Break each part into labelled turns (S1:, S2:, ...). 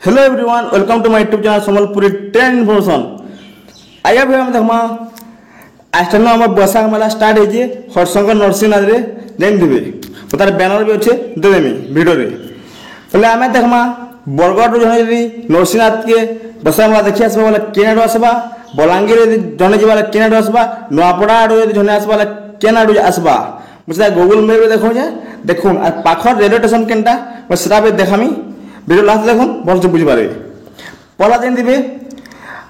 S1: Hello everyone welcome to my YouTube channel Sambalpuri trend information. आइए भी हम देखमा आज आम बैसाख मेला स्टार्ट होइए हरशंकर नरसिंहनाथ रे जानते तार बैनर भी अच्छे देदेमी भिडियो रे पहले आम देखमा बरगढ़ जड़े नरसिंहनाथ के बैसाख मेला देखी आसबा बोले केन आड़ू आसबा बलांगीर जड़े जा केन आड़ू आसबा नुआपड़ा आड़ू जड़े आसबा केन आड़ू आसबा मुझे गूगल मैप देखो देखुन पाखर रेलवे स्टेशन केनटा सेटा भी देखामी भिडियो लास्ट देखुन भल से बुझीपारे। पहला जानते भी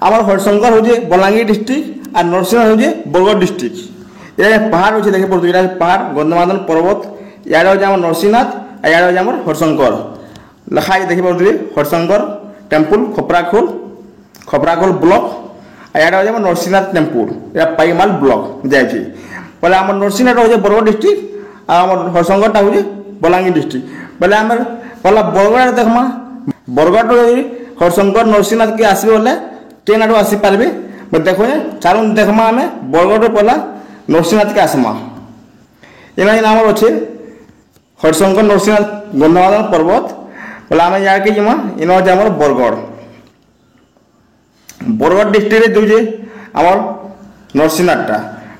S1: आम हरिशंकर हूँ बलांगीर डिस्ट्रिक्ट और नरसिंहनाथ हूँ बरगढ़ डिस्ट्रिक्ट। ये पहाड़ अच्छे देखे पड़े ये पहाड़ गंधमादन पर्वत इे हूँ आम नरसिंहनाथ और इे हूँ आम हरिशंकर लिखा देखी पड़े हरिशंकर टेम्पल खपराखोल ब्लॉक और इे हूँ आम नरसिंहनाथ टेम्पल या पाईमाल ब्लॉक जाए पहले आम नरसिंहनाथ हूँ बरगढ़ डिस्ट्रिक्ट और हरिशंकर हूँ बलांगीर डिस्ट्रिक्ट। पहले आम पहला बरगढ़ देखमा बरगढ़ हरिशंकर नरसिंहनाथ के आसबे बोले केन आड़ू आसी पारे देखो चालू देखमा आम बरगढ़ पहला नरसिंहनाथ के आसमा इना आम अच्छे हरिशंकर नरसिंहनाथ गंधमादन पर्वत बोले आम यहाँ के जिमा इन हूँ आम बरगढ़ डिस्ट्रिक्ट दूजे आम नरसिंहनाथटा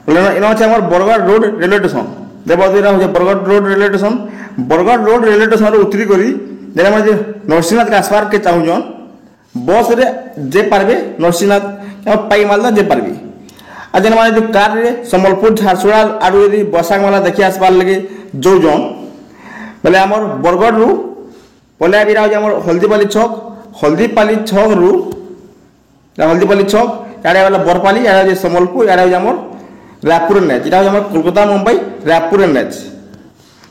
S1: बोले इन हूँ आम बरगढ़ रोड रेलवे स्टेशन देवदीरा हूँ Bargarh road railway station Bargarh road railway station उतरी करी नरसिंहनाथ के आसपार के चाहून बस रे जे पारे नरसिंहनाथ पाईमाल जे पारे आ जेन माने कार रे संबलपुर झारसुड़ा आड़ू यदि बैसाख मेला देखी आसबार लगे जोजन बोले आम बरगढ़ रु पलिया बिरा हूँ हल्दीपाली छक रु हल्दीपाली छक इे वाला बरपाली इे संबलपुर इे हूँ आम रायपुर नेच यहाँ हूँ कोलकाता मुंबई रायपुर नेच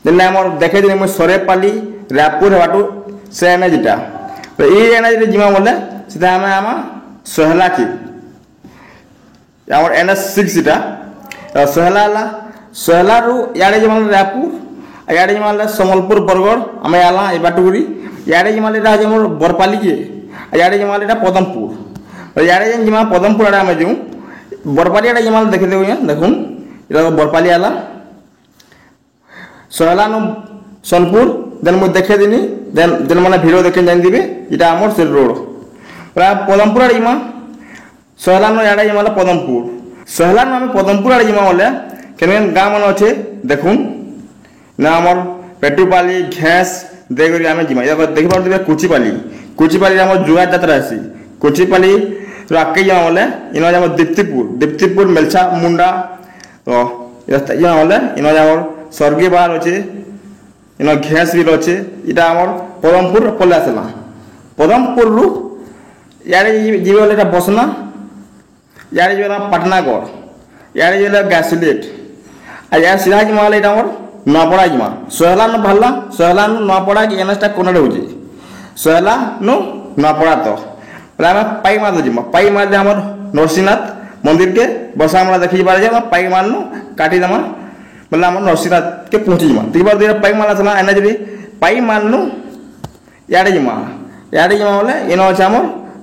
S1: जेने आम देखे मुझे सरेपाली रायपुर बाटू से एनएच इटा तो ये एनएच जीमा बोले सीधा आम आम सोहला की आम NH6 इटा सोहला रु इे जमा रायपुर इे जमा संबलपुर बरगढ़ आम आला ये बाटुगुरी इे जमा हूँ बरपाली के इे जमा पदमपुर इे जमा पदमपुर आड़े आम जो बरपाली आड़े जमा देखे देखुन इला बरपाली आला सोहला नु सोनपुर देन मुझे देखे दिनी देन मैंने भिडियो देखे जान दिबे इटा आमर से रोड प्राय पदमपुर आड़े जमा सोहला नु आड़े जमा पदमपुर सोहला नु आम पदमपुर आड़े जमा बोले केन गाँ मन अच्छे देखुन ना आमर पेटुपाली घेस देगरी आम जिमा देखी पारे कुचिपाली आम जुआ जात्रा आसी कुचिपाली आगे जमा बोले इन आम दीप्तिपुर मेलछा मुंडा तो जमा बोले इन आम स्वर्गीय बाहर अच्छे इन घेस बिल अच्छे इटा आम पदमपुर पले आसला पदमपुर रु इे जी बोले बसना इे जो पाटनागढ़ इे जो गासुलेट आ सीधा जिमा बोले आम नुआपड़ा जिमा सोहला नु बाहरला सोहला नु नुआपड़ा की एनएचटा कोना हो सोहला नु नुआपड़ा तो आम पाईमाल जिमा पाईमाल आम नरसिंहनाथ मंदिर के बसा मेला देखी पारे पाईमाल नु काटी देमा बोले आम नरसिंहनाथ के पहुँची जिमा देखी पारे पाईमाल आसला एनएच रे पाईमाल नु इे जिमा बोले इन अच्छे आम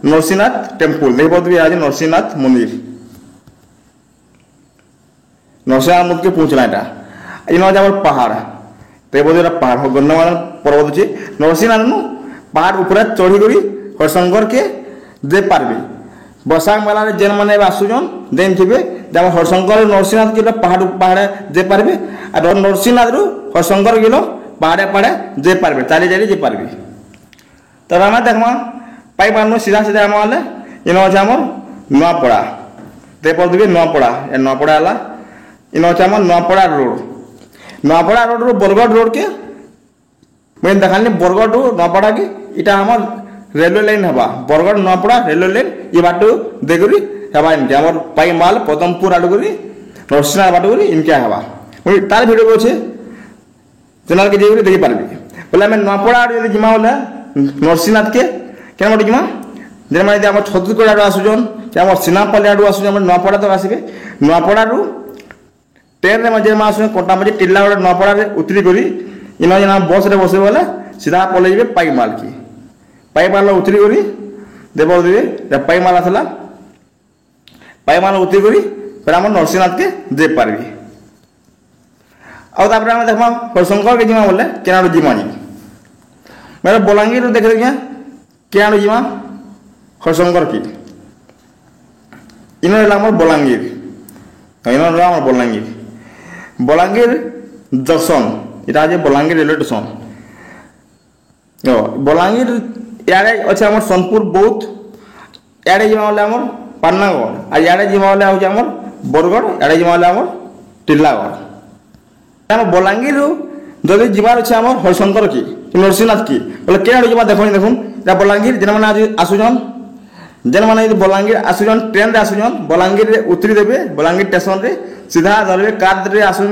S1: नरसिंहनाथ टेम्पल देखी पारे आज नरसिंहनाथ मंदिर नरसिंहनाथ मंदिर के पहुँचला यहाँ इन अच्छे आम पहाड़ देखिए पहाड़ गंधमादन पर्वत अच्छे नरसिंहनाथ नु पहाड़ ऊपर चढ़ी कर हरिशंकर के दे पार्बे बैसाख मेला जेन मैंने आसुचन देन थे हरिशंकर नरसिंहनाथ के पहाड़ जे पार्बे और नरसिंहनाथ रु हरिशंकर गिलो पहाड़े जे पार्बे चाली जे पार्बे तब आम देखमा पाई पार्न सीधा आम इन अच्छे आम नुआपड़ा दे पड़े नुआपड़ा नुआपड़ा है इन अच्छे आम नुआपड़ा रोड रु बरगढ़ रोड के मैं देखानी बरगढ़ रु नुआपड़ा की इटा आम रेलवे लाइन हवा बरगढ़ नुआपड़ा रेलवे लाइन ये बाटू देगरी हवा इनके आम पाईमाल पदमपुर आडुगरी नरसिंहनाथ बाटुगरी इनके हवा तार भिडियो भी अच्छे चैनल के जाइए देखी पारे बोले आम नुआपड़ा आड़े जिमा बोले नरसिंहनाथ के क्या गोटे जिमा जे मैंने आम छत्तीसगढ़ आड़ू आसुचन कि आम सीनापाली आड़ू आसुचन नुआपड़ा तो आसबे नुआपड़ा रु ट्रेन में जे आस कंटामझी टिल्लागढ़ नुआपड़ा उतरी करी इन बस रे बसे बोले सीधा पलि जाए पाईमाल की पाईमाल उतरी करी देव देवी पाईमाल आसला पाईमाल उतरी करी फिर आम नरसिंहनाथ के दे पार्बी आम देखा हरिशंकर के जिमा बोले केना जिमा जी मेरे बलांगीर देखे देखिए क्या आड़ जीमा हरिशंकर की इन रहा बलांगीर इन रहा बलांगीर बलांगीर जंक्शन यहाँ आज बलांगीर रेलवे स्टेशन बलांगीर इे अच्छे आम सोनपुर बौद्ध इे जीमा आम पाटनागढ़ और इे जीमा हूँ बरगढ़ इे जीमा आम टिल्लागढ़ आम बलांगीर जदि जीवार अच्छे आम हरिशंकर की नरसिंहनाथ की बोले क्या जीवा देखुन देखुन इटा बलांगीर जेन मैंने आज आसुचन जेन मैंने बलांगीर आसुचन ट्रेन रे आसुचन बलांगीर उतरी देवे बलांगीर स्टेशन रे सीधा धरवे कार रे आसुन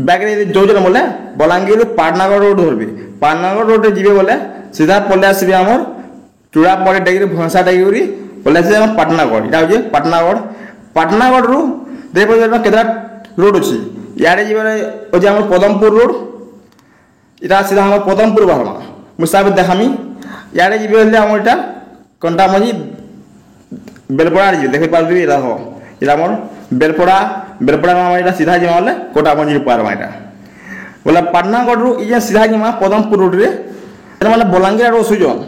S1: बैग रे जोजन बोले बलांगीर पाटनागढ़ रोड धरवे पाटनागढ़ रोड रे जीवे बोले सीधा पले आसबे आमर चूड़ापड़ी डेगी भंसा डेगी पले आस पाटनागढ़ इटा हूँ पाटनागढ़ पाटनागढ़ रु देखो केतटा रोड अच्छी इे जी आम पदमपुर रोड इटा सीधा आम पदमपुर बाहरमा मुझे देखामी इे जी आम इटा कंटामझी बेलपड़ा जी देख पारे इला हो इला मोर बेलपड़ा बेलपड़ा में सीधा जीमा बोले कोटामझी पारमा इटा बोले पाटनागढ़ रु ये सीधा जीमा पदमपुर रोड रे मैंने बलांगीर आड़ आसुचन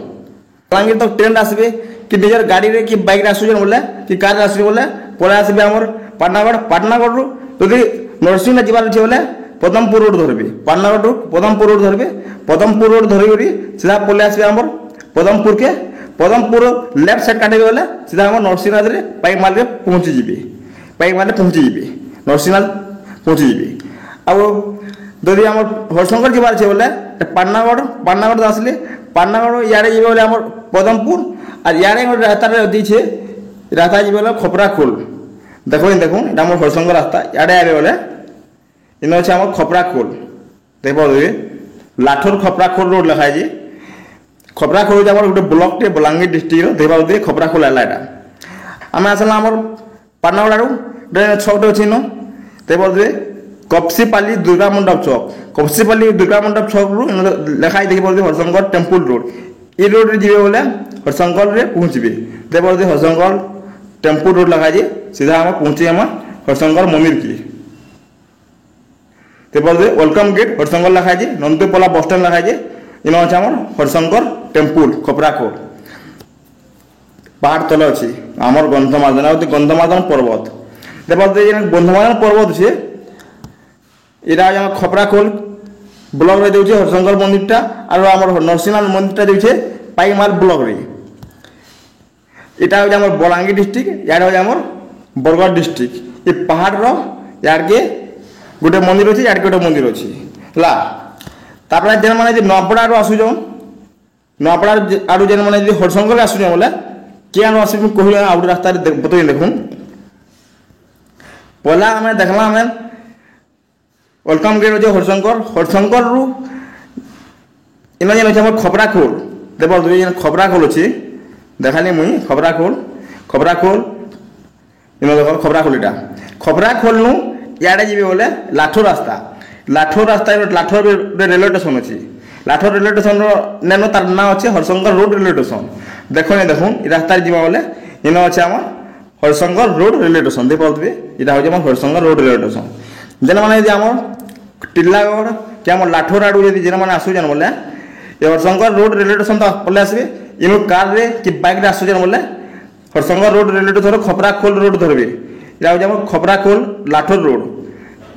S1: बलांगीर तो ट्रेन आसबे कि निजर गाड़ी रे कि बाइक रे आसुचन बोले कि कार रे आसबे बोले पळे आसबे आमर पाटनागढ़ पाटनागढ़ रु यदि नरसिंहनाथ जीवार अच्छे बोले पदमपुर रोड धरबे पाटनागढ़ रु पदमपुर रोड धरबे पदमपुर रोड धरी सीधा पळे आसबे आमर पदमपुर के पदमपुर लेफ्ट साइड काटे बोले सीधा आम नरसिंहनाथ रे पाइकमाल रे पहुँची जी पाइकमाल पहुँची जी नरसिंहनाथ पहुँची जी आदि आम हरिशंकर जीवार अच्छे बोले पाटनागढ़ पाटनागढ़ आसले पाटनागढ़ इे जी बोले आम पदमपुर और इे गोटे रास्ता दीछे रास्ता जी बोले खपराखोल देखो देखो ये आम हरिशंकर रास्ता इे आए बोले इन अच्छे आम खपराखोल देख पारे लाठोर खपराखोल रोड लिखाई जी खपराखोल आम गोटे ब्लक टे बलांगीर डिस्ट्रिक्ट देख पारे खपराखोल है यहाँ आम आसला आम पाटनागढ़ आड़ छकटे अच्छी इन देख पारे कपसीपाली दुर्गा मंडप चौक कपसीपाली दुर्गा मंडप चौक रु लिखाई देखी पारे हरिशंकर टेम्पल रोड ये रोड रे जीवे बोले हरिशंकर रे पहुँचे देख पारे हरिशंकर टेम्पल रोड लिखाई सीधा आम पहुँचे आम हरिशंकर मंदिर की देख पारे वेलकम गेट हरिशंकर लिखाई नंदीपला बस स्टैंड लिखाई इन अच्छे आम हरिशंकर टेम्पल खपराखोल पहाड़ तले अच्छी आमर गंधमार्दन गंधमार्दन पर्वत देख पारे गंधमार्दन पर्वत अच्छे यहाँ आम खपराखोल ब्लक रे देउछे हरिशंकर मंदिरटा और आम नरसिंहनाथ मंदिरटा देउछे पाइकमाल ब्लक रे यहाँ हूँ आम बलांगीर डिस्ट्रिक्ट इे हूँ आम बरगढ़ डिस्ट्रिक्ट ये पहाड़ याड़के गोटे मंदिर अच्छे याड़के गोटे मंदिर अच्छी है जेन मैंने नपड़ा आड़ आसुचन नपड़ा आड़ जेन मैंने हरिशंकर आसुचन बोले किए आस कह आउट रास्ता बतई देखुन पहला आम देखला आम वेलकम गेट अच्छे हरिशंकर हरिशंकर रु इन जेन अच्छे खपराखोल देख पारे खपराखोल अच्छी देखाली मुई खपराखोल इन देख खपराखोल यहाँ खपराखोल नु इे जी बोले लाठोर रास्ता लाठोर रेलवे स्टेशन अच्छी लाठोर रेलवे स्टेशन नेन तार ना अच्छे हरिशंकर रोड रेलवे स्टेशन देखो देखुन रास्ता जीवा बोले इन अच्छे आम हरिशंकर रोड रेलवे स्टेशन देख पारे यहाँ हूँ हरिशंकर रोड रेलवे स्टेशन जेन मैंने आम टिल्लागढ़ कि आम लाठोर आड़ जेन मैंने आसुचन बोले ये हरिशंकर रोड रेलवे स्टेशन तो पले आसबे इन कार रे कि बाइक रे आसुचन बोले Harishankar road railway station Khaprakhol road धरबे यहाँ हूँ आम खपराखोल लाठोर रोड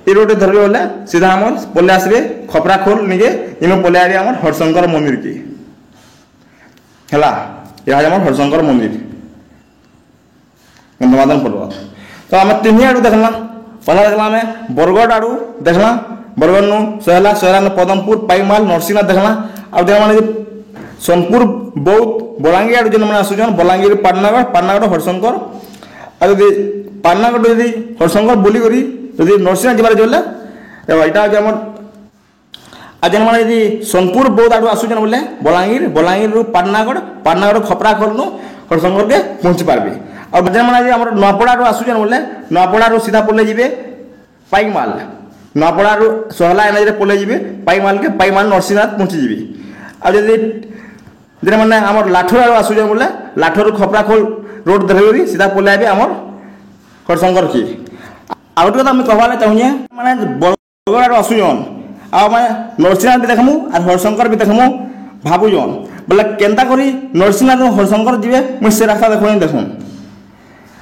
S1: ये रोड धरबे बोले सीधा आम पले आसबे खपराखोल निजे इन पले आए आम हरिशंकर मंदिर की है यहाँ आम हरिशंकर मंदिर गंधमार्दन पर्वत तो आम तीन आड़ देखला पहला देखला आम बरगढ़ आड़ देखला बरगढ़ नु सहला पदमपुर पाइकमाल नरसिंहनाथ देखला आउ जेन मैंने सोनपुर बौद्ध बलांगीर आड़ जेन मैंने आसुचन बलांगीर पाटनागढ़ हरिशंकर और पाटनागढ़ यदि हरिशंकर बुलिक यदि नरसिंहनाथ जीवार बोले यहाँ हूँ आम आ जेन मैंने यदि सोनपुर बौद्ध आड़ आसुचन बोले बलांगीर रु पाटनागढ़ खपराखोल नु हरिशंकर के पहुँची पारबे और जेन मैंने आम नपड़ा आड़ आसुचन बोले नपड़ा रु सीधा पले जी पाइकमाल नपड़ा रु सहला एनएच रे पले जी पाइकमाल के पाइकमाल नरसिंहनाथ पहुँची जी और जदि जेन मैंने आम लाठोर आड़ आसुचन बोले लाठोर खपराखोल रोड धरी सीधा पले आए आम हरिशंकर की आउ गोटे कथा कहवार चाहूँ मैंने बरगढ़ आड़ आसुचन आम नरसिंहनाथ भी देखमु और हरिशंकर भी देखमु ଭାବୁଛନ୍ ବୋଲେ କେନ୍ତା କରି ନରସିଂହନାଥ ହରିଶଙ୍କର ଯିବେ ମୁଇଁ ସେ ରାସ୍ତା ଦେଖୁନି ଦେଖୁନ୍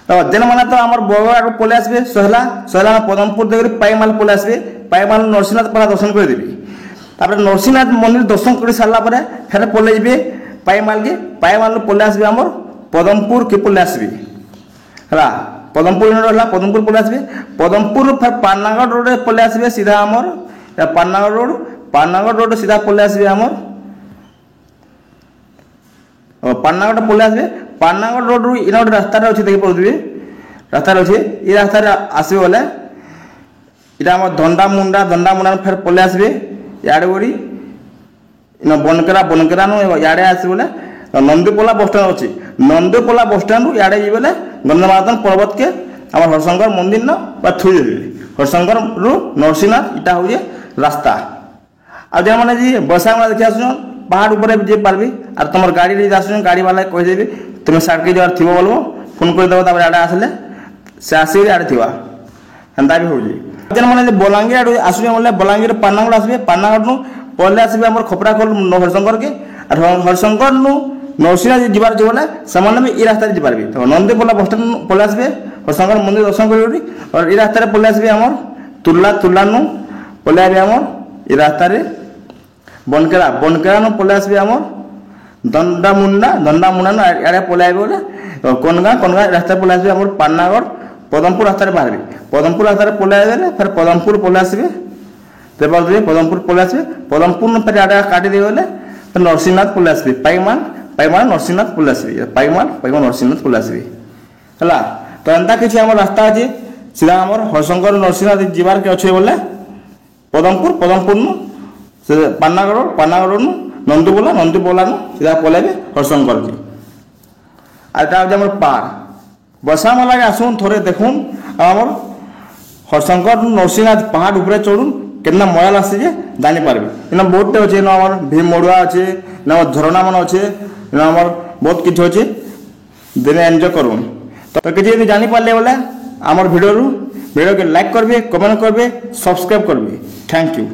S1: ତ ଯେନମାନେ ତ ଆମର ବରଗଡ଼ ଆଡ଼କୁ ପଳେଇ ଆସିବେ ସହଲା ପଦମପୁର ଦେଇକରି ପାଇମାଲ ପଳେଇ ଆସିବେ ପାଇମାଲ ନରସିଂହନାଥ ପରା ଦର୍ଶନ କରିଦେବେ ତାପରେ ନରସିଂହନାଥ ମନ୍ଦିର ଦର୍ଶନ କରି ସାରିଲା ପରେ ଫେରେ ପଳେଇ ଯିବେ ପାଇମାଲକେ ପାଇମାଲରୁ ପଳେଇ ଆସିବେ ଆମର ପଦମପୁର କେ ପଳେଇ ଆସିବେ ହେଲା पदमपुर रहा पदमपुर पलि आसबे पदमपुर फिर पानागढ़ रोड पलि आसबे सीधा आमर पानागढ़ रोड सीधा पलि आसबे आमर पानागढ़ पलि आसबे पानागढ़ रोड रु इना गोटे रास्ता अच्छे देखि पड़ुबे रास्ता अच्छे ये रास्ता आसबे बोले इटा आम दंडा फिर पलि आसबे इे गोड़ी इन बनकेरा नु इे आसबे बोले नंदीपोला बस स्टैंड अच्छी नंदीपोला बस स्टैंड इे जी बोले गंधमार्दन पर्वत के आम हरिशंकर मंदिर न थुई देवे हरिशंकर रु नरसिंहनाथ इटा हूँ रास्ता आज मैंने जी बसा देखी आसुन पहाड़ ऊपर जी पार्बी और तुम गाड़ी आसुन गाड़ी वाला कहीदेवी तुम साइड के जब थी बोलो फोन करदेव आड़े आसले से आसिक आड़े थी हेन्ता भी हूँ जेन मैंने बलांगीर आड़ आसुचे बोले बलांगीर पानागढ़ आसबे पानागढ़ नु पहले आसबे आम खपराखोल हरिशंकर के और हरिशंकर नु नरसिंहनाथ जीवार जो बोले से ये रास्ता जी पार्बे तो नंदीपोला बस स्टैंड पलि आसबे हरिशंकर मंदिर दर्शन कर और ये रास्तार पलि आसबे आम तुला नु पलि आसबे आम ये रास्तार बनकेरा नु पलि आसबे आम दंडामुंडा नु इे पलि आए बोले कनगा रास्ता पलि आसबे आम पानागढ़ पदमपुर रास्तार बाहर पदमपुर रास्तार पलि आए फिर पदमपुर पलि आसबे पदमपुर पलि आसबे पदमपुर फिर आड़े काटी दे बोले नरसिंहनाथ पलि आसबे पाइमाल नरसिंहनाथ पलि आसबे पाइमाल नरसिंहनाथ पलि आसबे है तो एंता किसी आम रास्ता अच्छे सीधा आम हरिशंकर नरसिंहनाथ जीवार के अच्छे बोले पदमपुर नु पानागढ़ नु नंदीपोला नु सीधा पलैबे हरिशंकर की आम पार बसा मला आसुन थोड़े देखुन आम हरिशंकर नरसिंहनाथ पहाड़ ऊपर चढ़ुन केतना मजा लागे जे जानी पारबे इना बहुत अच्छे इना आम भीम मड़ुआ अच्छे इना झरना मन अच्छे इना आम बहुत किछु अच्छे दिने एंजॉय करूँ तो किसी जानी पारे बोले आम भिडियो के लाइक करेंगे कमेंट करेंगे सब्सक्राइब करेंगे थैंक यू।